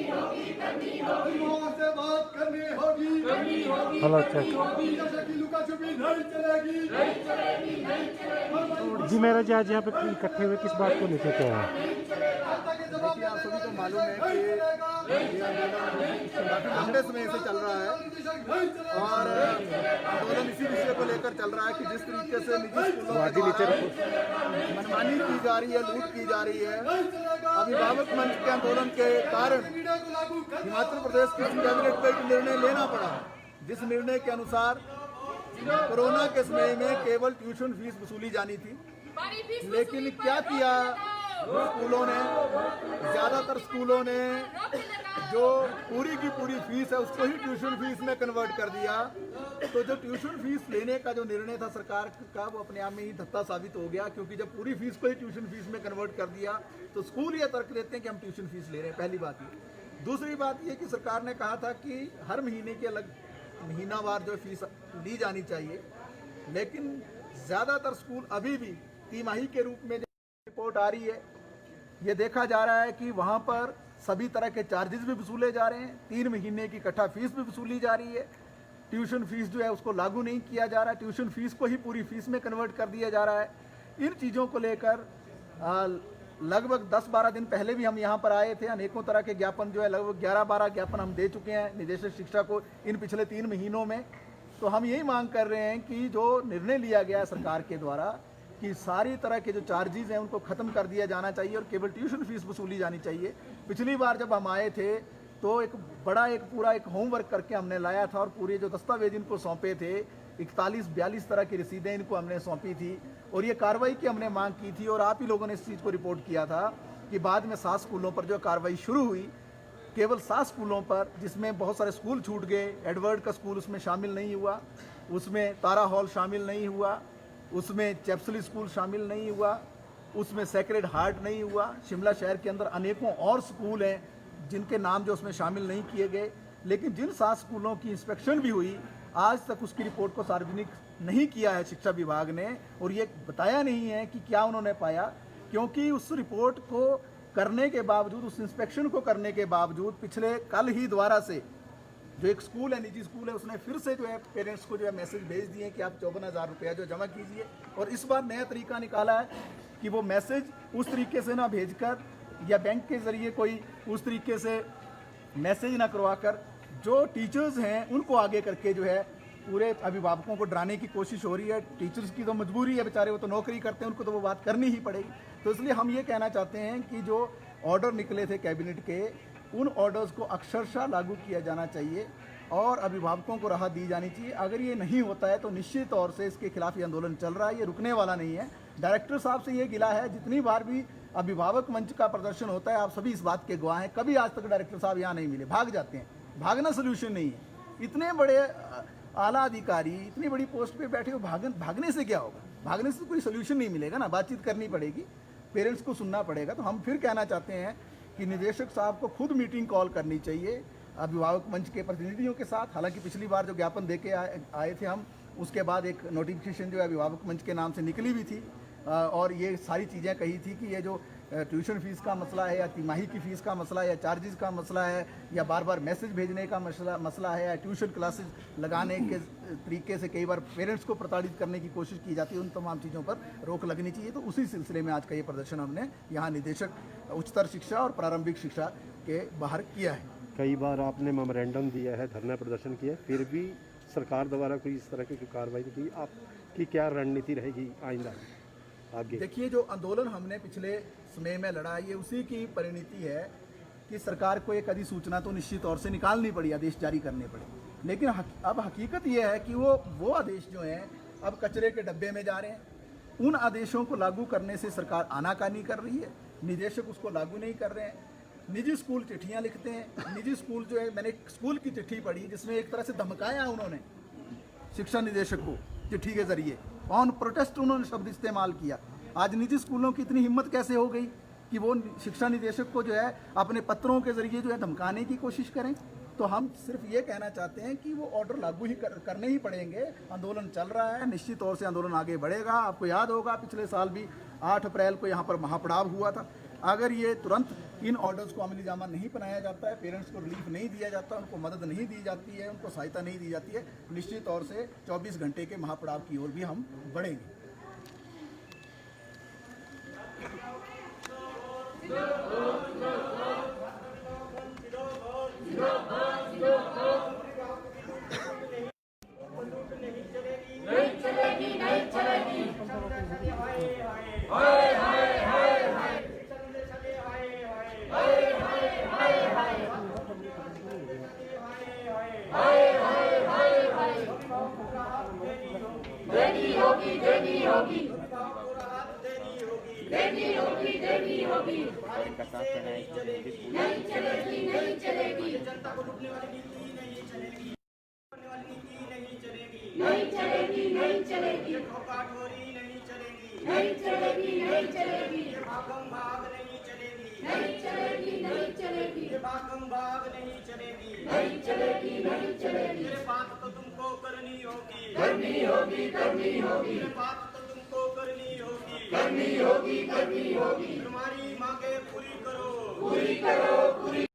से बात करनी होगी, हेलो चेक जैसे कि लुका छुपी नहीं चलेगी। जी मेरा जी आज यहाँ पे इकट्ठे हुए किस बात को लेकर के आए? देखिए आप सभी को मालूम है कि ये आंदोलन काफी लंबे समय से चल रहा है और आंदोलन इसी विषय को लेकर चल रहा है कि जिस तरीके से निजी स्कूलों के द्वारा मनमानी की जा रही है, लूट की जा रही है। अभिभावक मंच के आंदोलन के कारण हिमाचल प्रदेश की कैबिनेट को एक निर्णय लेना पड़ा, जिस निर्णय के अनुसार कोरोना के समय में केवल ट्यूशन फीस वसूली जानी थी। लेकिन क्या किया स्कूलों ने, ज्यादातर स्कूलों ने जो पूरी की पूरी फीस है उसको ही ट्यूशन फीस में कन्वर्ट कर दिया। तो जो ट्यूशन फीस लेने का जो निर्णय था सरकार का, वो अपने आप में ही धत्ता साबित हो गया, क्योंकि जब पूरी फीस को ही ट्यूशन फीस में कन्वर्ट कर दिया तो स्कूल ये तर्क देते हैं कि हम ट्यूशन फीस ले रहे हैं। पहली बात ये। दूसरी बात ये कि सरकार ने कहा था कि हर महीने की अलग महीनावार जो फीस ली जानी चाहिए, लेकिन ज़्यादातर स्कूल अभी भी तिमाही के रूप में रिपोर्ट आ रही है, ये देखा जा रहा है कि वहाँ पर सभी तरह के चार्जेस भी वसूले जा रहे हैं, 3 महीने की इकट्ठा फीस भी वसूली जा रही है। ट्यूशन फीस जो है उसको लागू नहीं किया जा रहा है, ट्यूशन फीस को ही पूरी फीस में कन्वर्ट कर दिया जा रहा है। इन चीज़ों को लेकर लगभग 10-12 दिन पहले भी हम यहाँ पर आए थे। अनेकों तरह के ज्ञापन जो है लगभग 11-12 ज्ञापन हम दे चुके हैं निदेशक शिक्षा को इन पिछले 3 महीनों में। तो हम यही मांग कर रहे हैं कि जो निर्णय लिया गया है सरकार के द्वारा कि सारी तरह के जो चार्जेस हैं उनको ख़त्म कर दिया जाना चाहिए और केवल ट्यूशन फीस वसूली जानी चाहिए। पिछली बार जब हम आए थे तो पूरा एक होमवर्क करके हमने लाया था और पूरे जो दस्तावेज इनको सौंपे थे 41-42 तरह की रसीदें इनको हमने सौंपी थी और ये कार्रवाई की हमने मांग की थी और आप ही लोगों ने इस चीज़ को रिपोर्ट किया था कि बाद में 7 स्कूलों पर जो कार्रवाई शुरू हुई, केवल 7 स्कूलों पर, जिसमें बहुत सारे स्कूल छूट गए। एडवर्ड का स्कूल उसमें शामिल नहीं हुआ, उसमें तारा हॉल शामिल नहीं हुआ, उसमें चैप्सली स्कूल शामिल नहीं हुआ, उसमें सेक्रेड हार्ट नहीं हुआ। शिमला शहर के अंदर अनेकों और स्कूल हैं जिनके नाम जो उसमें शामिल नहीं किए गए। लेकिन जिन 7 स्कूलों की इंस्पेक्शन भी हुई, आज तक उसकी रिपोर्ट को सार्वजनिक नहीं किया है शिक्षा विभाग ने और ये बताया नहीं है कि क्या उन्होंने पाया, क्योंकि उस रिपोर्ट को करने के बावजूद, उस इंस्पेक्शन को करने के बावजूद पिछले कल ही द्वारा से जो एक स्कूल है, निजी स्कूल है, उसने फिर से जो है पेरेंट्स को जो है मैसेज भेज दिए कि आप 54,000 रुपया जो जमा कीजिए। और इस बार नया तरीका निकाला है कि वो मैसेज उस तरीके से ना भेजकर या बैंक के ज़रिए कोई उस तरीके से मैसेज ना करवाकर जो टीचर्स हैं उनको आगे करके जो है पूरे अभिभावकों को डराने की कोशिश हो रही है। टीचर्स की तो मजबूरी है बेचारे, वो तो नौकरी करते हैं, उनको तो वो बात करनी ही पड़ेगी। तो इसलिए हम ये कहना चाहते हैं कि जो ऑर्डर निकले थे कैबिनेट के, उन ऑर्डर्स को अक्षरशः लागू किया जाना चाहिए और अभिभावकों को राहत दी जानी चाहिए। अगर ये नहीं होता है तो निश्चित तौर से इसके खिलाफ ये आंदोलन चल रहा है, ये रुकने वाला नहीं है। डायरेक्टर साहब से ये गिला है, जितनी बार भी अभिभावक मंच का प्रदर्शन होता है, आप सभी इस बात के गवाह हैं, कभी आज तक डायरेक्टर साहब यहाँ नहीं मिले, भाग जाते हैं। भागना सोल्यूशन नहीं है। इतने बड़े आला अधिकारी इतनी बड़ी पोस्ट पे बैठे हो, भागने से क्या होगा? भागने से कोई सोल्यूशन नहीं मिलेगा ना, बातचीत करनी पड़ेगी, पेरेंट्स को सुनना पड़ेगा। तो हम फिर कहना चाहते हैं कि निदेशक साहब को खुद मीटिंग कॉल करनी चाहिए अभिभावक मंच के प्रतिनिधियों के साथ। हालांकि पिछली बार जो ज्ञापन देके आए थे हम, उसके बाद एक नोटिफिकेशन जो है अभिभावक मंच के नाम से निकली भी थी और ये सारी चीज़ें कही थी कि ये जो ट्यूशन फीस का मसला है या तिमाही की फ़ीस का मसला है या चार्जेस का मसला है या बार बार मैसेज भेजने का मसला है या ट्यूशन क्लासेस लगाने के तरीके से कई बार पेरेंट्स को प्रताड़ित करने की कोशिश की जाती है, उन तमाम चीज़ों पर रोक लगनी चाहिए। तो उसी सिलसिले में आज का ये प्रदर्शन हमने यहाँ निदेशक उच्चतर शिक्षा और प्रारंभिक शिक्षा के बाहर किया है। कई बार आपने मेमोरेंडम दिया है, धरना प्रदर्शन किया, फिर भी सरकार द्वारा कोई इस तरह की कार्रवाई की, आपकी क्या रणनीति रहेगी आइंदा आगे? देखिए, जो आंदोलन हमने पिछले समय में लड़ा, ये उसी की परिणति है कि सरकार को एक अधिसूचना तो निश्चित तौर से निकालनी पड़ी, आदेश जारी करने पड़े। लेकिन अब हकीकत ये है कि वो आदेश जो हैं अब कचरे के डब्बे में जा रहे हैं। उन आदेशों को लागू करने से सरकार आनाकानी कर रही है, निदेशक उसको लागू नहीं कर रहे हैं। निजी स्कूल चिट्ठियाँ लिखते हैं। निजी स्कूल जो है, मैंने एक स्कूल की चिट्ठी पढ़ी जिसमें एक तरह से धमकाया उन्होंने शिक्षा निदेशक को चिट्ठी के जरिए, ऑन प्रोटेस्ट उन्होंने शब्द इस्तेमाल किया। आज निजी स्कूलों की इतनी हिम्मत कैसे हो गई कि वो शिक्षा निदेशक को जो है अपने पत्रों के जरिए जो है धमकाने की कोशिश करें? तो हम सिर्फ ये कहना चाहते हैं कि वो ऑर्डर लागू ही करने ही पड़ेंगे। आंदोलन चल रहा है, निश्चित तौर से आंदोलन आगे बढ़ेगा। आपको याद होगा पिछले साल भी 8 अप्रैल को यहाँ पर महापड़ाव हुआ था। अगर ये तुरंत इन ऑर्डर्स को अमली जामा नहीं बनाया जाता है, पेरेंट्स को रिलीफ नहीं दिया जाता, उनको मदद नहीं दी जाती है, उनको सहायता नहीं दी जाती है, निश्चित तौर से 24 घंटे के महापड़ाव की ओर भी हम बढ़ेंगे। जनता को लूटने वाली नीति नहीं चलेगी, करने वाली नीति नहीं चलेगी, नहीं चलेगी, नहीं चलेगी, धोखाधड़ी नहीं चलेगी, नहीं चलेगी, नहीं चलेगी, भागम भाग नहीं चलेगी, नहीं चलेगी, नहीं चलेगी, भागम भाग नहीं चलेगी, नहीं चलेगी, नहीं चलेगी, ये बात तो तुमको करनी होगी, करनी होगी, करनी होगी, ये बात तो तुमको करनी होगी, करनी होगी, करनी होगी, तुम्हारी मांगे पूरी करो, पूरी करो।